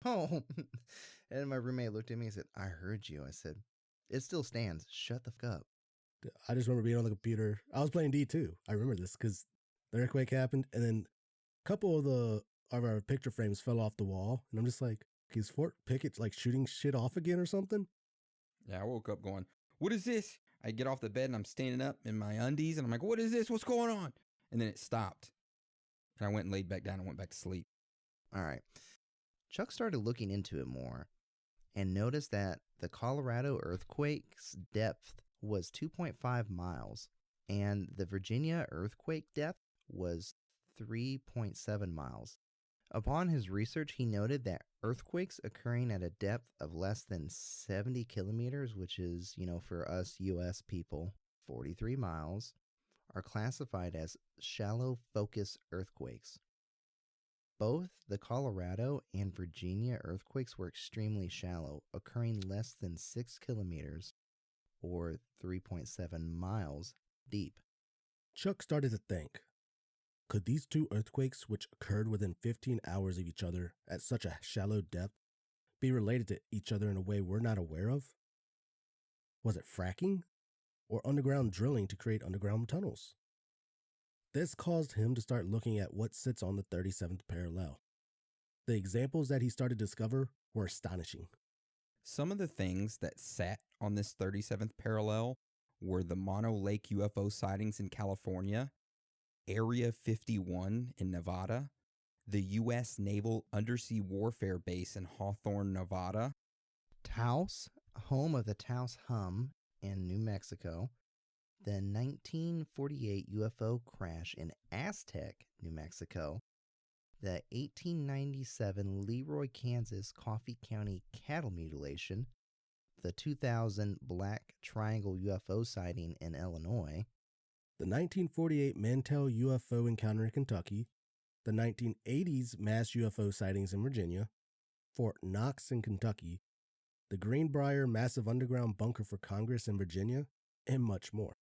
no. And my roommate looked at me and said, I heard you. I said, it still stands. Shut the fuck up. I just remember being on the computer. I was playing D2. I remember this because the earthquake happened, and then a couple of our picture frames fell off the wall, and I'm just like, is Fort Pickett like shooting shit off again or something? Yeah, I woke up going, what is this? I get off the bed and I'm standing up in my undies and I'm like, what is this? What's going on? And then it stopped. And I went and laid back down and went back to sleep. All right. Chuck started looking into it more and noticed that the Colorado earthquake's depth was 2.5 miles and the Virginia earthquake depth was 3.7 miles. Upon his research, he noted that earthquakes occurring at a depth of less than 70 kilometers, which is, for us U.S. people, 43 miles, are classified as shallow focus earthquakes. Both the Colorado and Virginia earthquakes were extremely shallow, occurring less than 6 kilometers or 3.7 miles deep. Chuck started to think, could these two earthquakes, which occurred within 15 hours of each other at such a shallow depth, be related to each other in a way we're not aware of? Was it fracking or underground drilling to create underground tunnels? This caused him to start looking at what sits on the 37th parallel. The examples that he started to discover were astonishing. Some of the things that sat on this 37th parallel were the Mono Lake UFO sightings in California, Area 51 in Nevada, the U.S. Naval Undersea Warfare Base in Hawthorne, Nevada, Taos, home of the Taos Hum in New Mexico, the 1948 UFO crash in Aztec, New Mexico, the 1897 Leroy, Kansas Coffee County cattle mutilation, the 2000 Black Triangle UFO sighting in Illinois, the 1948 Mantell UFO encounter in Kentucky, the 1980s mass UFO sightings in Virginia, Fort Knox in Kentucky, the Greenbrier massive underground bunker for Congress in Virginia, and much more.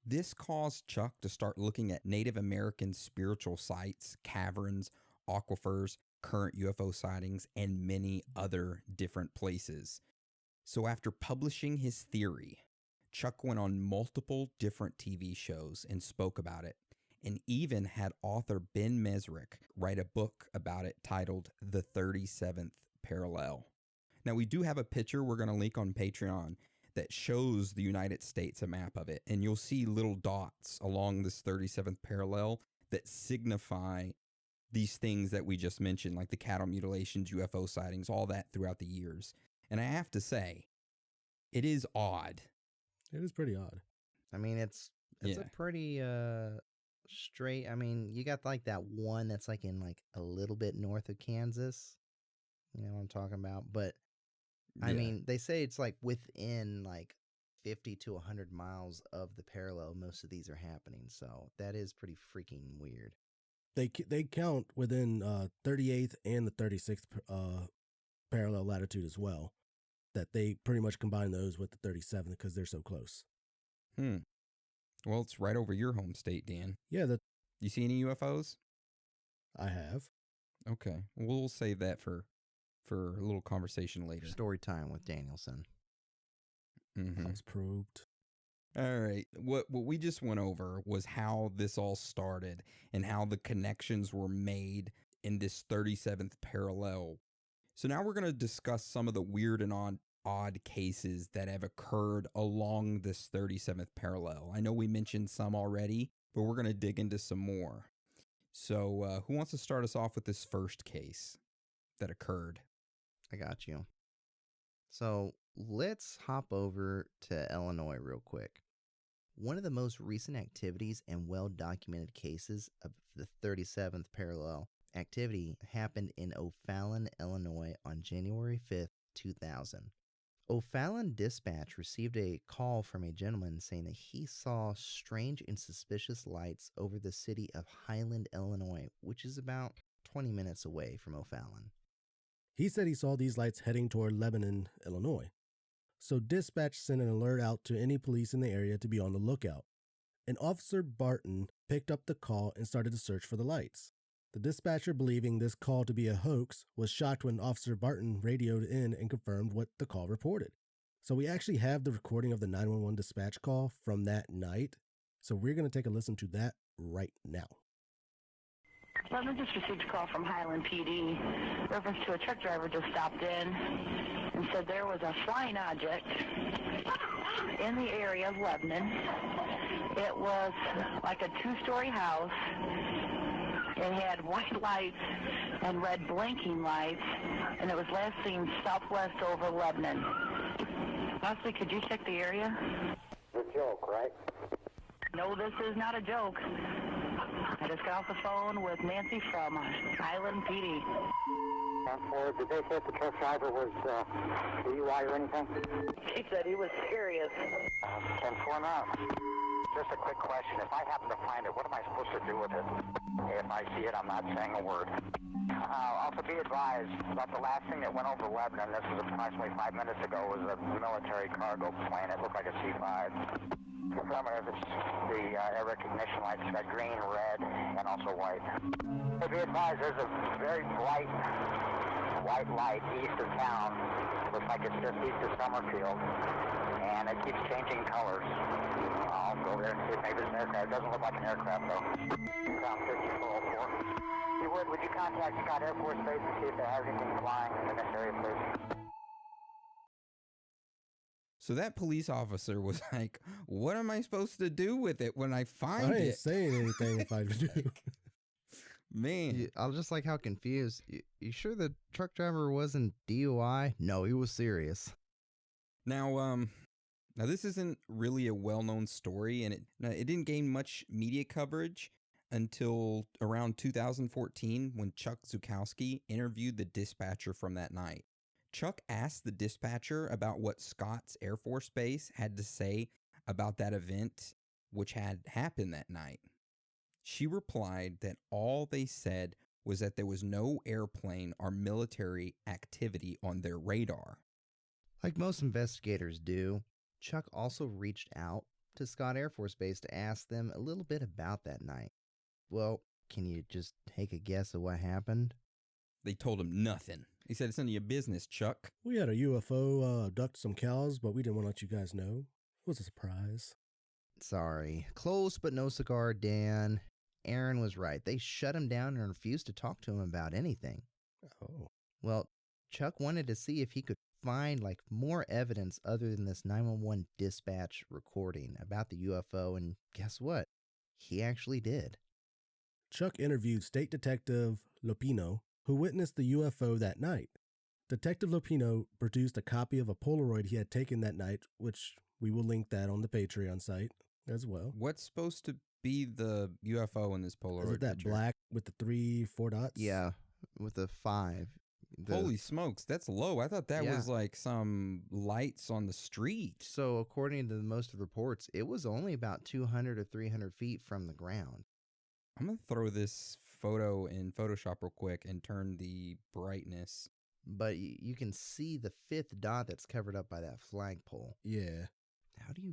This caused Chuck to start looking at Native American spiritual sites, caverns, aquifers, current UFO sightings, and many other different places. So after publishing his theory, Chuck went on multiple different TV shows and spoke about it, and even had author Ben Mesrick write a book about it titled The 37th Parallel. Now, we do have a picture we're going to link on Patreon that shows the United States, a map of it, and you'll see little dots along this 37th parallel that signify these things that we just mentioned, like the cattle mutilations, UFO sightings, all that throughout the years. And I have to say, it is odd. It is pretty odd. I mean, it's a pretty straight. I mean, you got like that one that's like in like a little bit north of Kansas. You know what I'm talking about? But I mean, they say it's like within like 50 to 100 miles of the parallel. Most of these are happening, so that is pretty freaking weird. They count within 38th and the 36th parallel latitude as well. That they pretty much combine those with the 37th because they're so close. Well, it's right over your home state, Dan. Yeah. You see any UFOs? I have. Okay. We'll save that for a little conversation later. Story time with Danielson. Mm-hmm. I was probed. All right. What we just went over was how this all started and how the connections were made in this 37th parallel. So now we're going to discuss some of the weird and odd cases that have occurred along this 37th parallel. I know we mentioned some already, but we're going to dig into some more. So who wants to start us off with this first case that occurred? I got you. So let's hop over to Illinois real quick. One of the most recent activities and well-documented cases of the 37th parallel activity happened in O'Fallon, Illinois on January 5th, 2000. O'Fallon Dispatch received a call from a gentleman saying that he saw strange and suspicious lights over the city of Highland, Illinois, which is about 20 minutes away from O'Fallon. He said he saw these lights heading toward Lebanon, Illinois. So dispatch sent an alert out to any police in the area to be on the lookout. And Officer Barton picked up the call and started to search for the lights. The dispatcher, believing this call to be a hoax, was shocked when Officer Barton radioed in and confirmed what the call reported. So we actually have the recording of the 911 dispatch call from that night. So we're going to take a listen to that right now. Lebanon just received a call from Highland PD. Reference to a truck driver just stopped in and said there was a flying object in the area of Lebanon. It was like a two-story house. It had white lights and red blinking lights, and it was last seen southwest over Lebanon. Leslie, could you check the area? It's a joke, right? No, this is not a joke. I just got off the phone with Nancy from Highland PD. Or did they say if the truck driver was DUI or anything? He said he was serious. 10-4 now. Just a quick question. If I happen to find it, what am I supposed to do with it? If I see it, I'm not saying a word. Also be advised that the last thing that went over Lebanon, this was approximately 5 minutes ago, was a military cargo plane. It looked like a C-5. Affirmative, it's the air recognition lights. It's got green, red, and also white. So be advised, there's a very bright white light east of town. Looks like it's just east of Summerfield. And it keeps changing colors. I'll go there and see if maybe it's an aircraft. It doesn't look like an aircraft, though. Ground 5404. If you would you contact Scott Air Force Base to see if they have anything flying in this area, please? So that police officer was like, what am I supposed to do with it when I find I ain't it? saying anything if I do. Man. I was just like how confused. You sure the truck driver wasn't DUI? No, he was serious. Now this isn't really a well-known story, and it didn't gain much media coverage until around 2014 when Chuck Zukowski interviewed the dispatcher from that night. Chuck asked the dispatcher about what Scott's Air Force Base had to say about that event, which had happened that night. She replied that all they said was that there was no airplane or military activity on their radar. Like most investigators do, Chuck also reached out to Scott Air Force Base to ask them a little bit about that night. Well, can you just take a guess of what happened? They told him nothing. He said, it's none of your business, Chuck. We had a UFO abduct some cows, but we didn't want to let you guys know. It was a surprise. Sorry. Close but no cigar, Dan. Aaron was right. They shut him down and refused to talk to him about anything. Oh. Well, Chuck wanted to see if he could find more evidence other than this 911 dispatch recording about the UFO, and guess what? He actually did. Chuck interviewed State Detective Lupino, who witnessed the UFO that night. Detective Lupino produced a copy of a Polaroid he had taken that night, which we will link that on the Patreon site as well. What's supposed to be the UFO in this Polaroid Is it that picture? black with the 3-4 dots? Yeah, with the 5. Holy smokes, that's low. I thought that was like some lights on the street. So according to most of the reports, it was only about 200 or 300 feet from the ground. I'm going to throw this photo in Photoshop real quick and turn the brightness. But you can see the 5th dot that's covered up by that flagpole. Yeah. How do you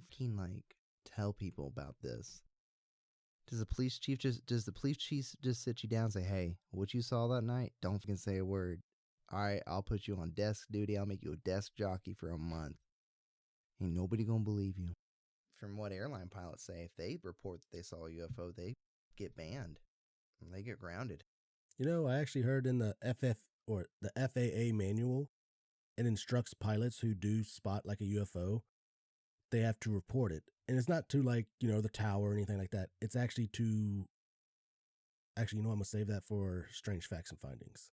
tell people about this? Does the police chief just sit you down and say, hey, what you saw that night? Don't fucking say a word. All right, I'll put you on desk duty. I'll make you a desk jockey for a month. Ain't nobody gonna believe you. From what airline pilots say, if they report that they saw a UFO, they get banned. They get grounded. You know, I actually heard in the FAA manual, it instructs pilots who do spot like a UFO, they have to report it. And it's not to the tower or anything like that. It's actually to, I'm going to save that for Strange Facts and Findings,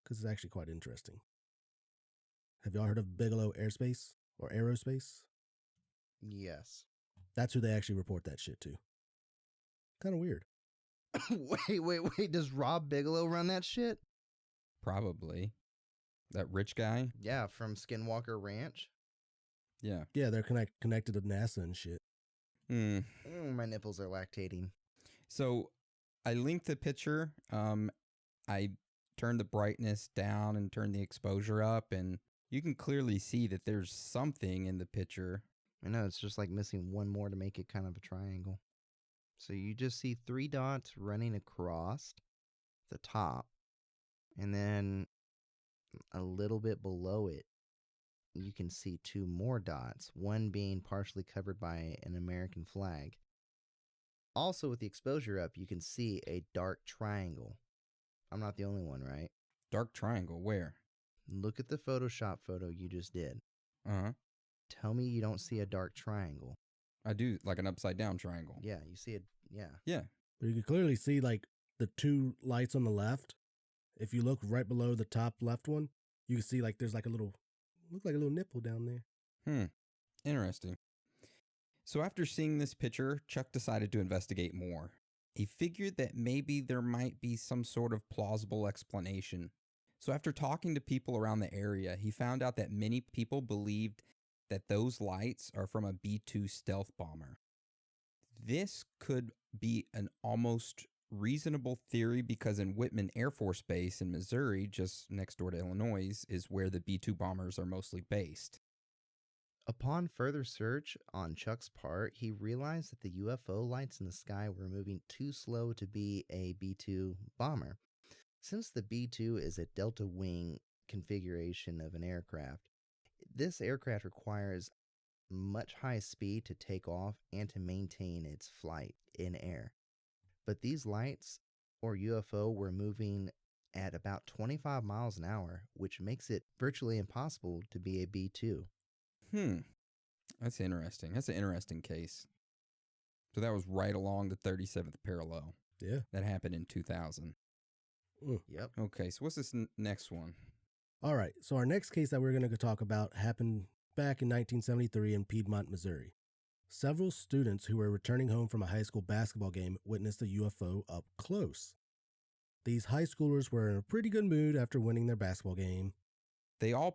because it's actually quite interesting. Have y'all heard of Bigelow Airspace or Aerospace? Yes. That's who they actually report that shit to. Kind of weird. Wait. Does Rob Bigelow run that shit? Probably. That rich guy? Yeah, from Skinwalker Ranch. Yeah. Yeah, they're connected to NASA and shit. My nipples are lactating. So I linked the picture. I turned the brightness down and turned the exposure up, and you can clearly see that there's something in the picture. I know, it's just like missing one more to make it kind of a triangle. So you just see 3 dots running across. the top. And then a little bit below it, you can see two more dots, one being partially covered by an American flag. Also, with the exposure up, you can see a dark triangle. I'm not the only one, right? Dark triangle, where? Look at the Photoshop photo you just did. Uh-huh. Tell me you don't see a dark triangle. I do, like an upside down triangle. Yeah, you see it. Yeah. Yeah. But you can clearly see like the two lights on the left. If you look right below the top left one, you can see like there's like a little, look like a little nipple down there. Interesting. So after seeing this picture, Chuck decided to investigate more. He figured that maybe there might be some sort of plausible explanation. So after talking to people around the area, he found out that many people believed that those lights are from a B-2 stealth bomber. This could be an almost reasonable theory because in Whitman Air Force Base in Missouri, just next door to Illinois, is where the B-2 bombers are mostly based. Upon further search on Chuck's part, he realized that the UFO lights in the sky were moving too slow to be a B-2 bomber. Since the B-2 is a delta wing configuration of an aircraft, this aircraft requires much high speed to take off and to maintain its flight in air. But these lights, or UFO, were moving at about 25 miles an hour, which makes it virtually impossible to be a B-2. That's interesting. That's an interesting case. So that was right along the 37th parallel. Yeah. That happened in 2000. Yep. Okay, so what's this next one? All right. So our next case that we're going to talk about happened back in 1973 in Piedmont, Missouri. Several students who were returning home from a high school basketball game witnessed a UFO up close. These high schoolers were in a pretty good mood after winning their basketball game. They all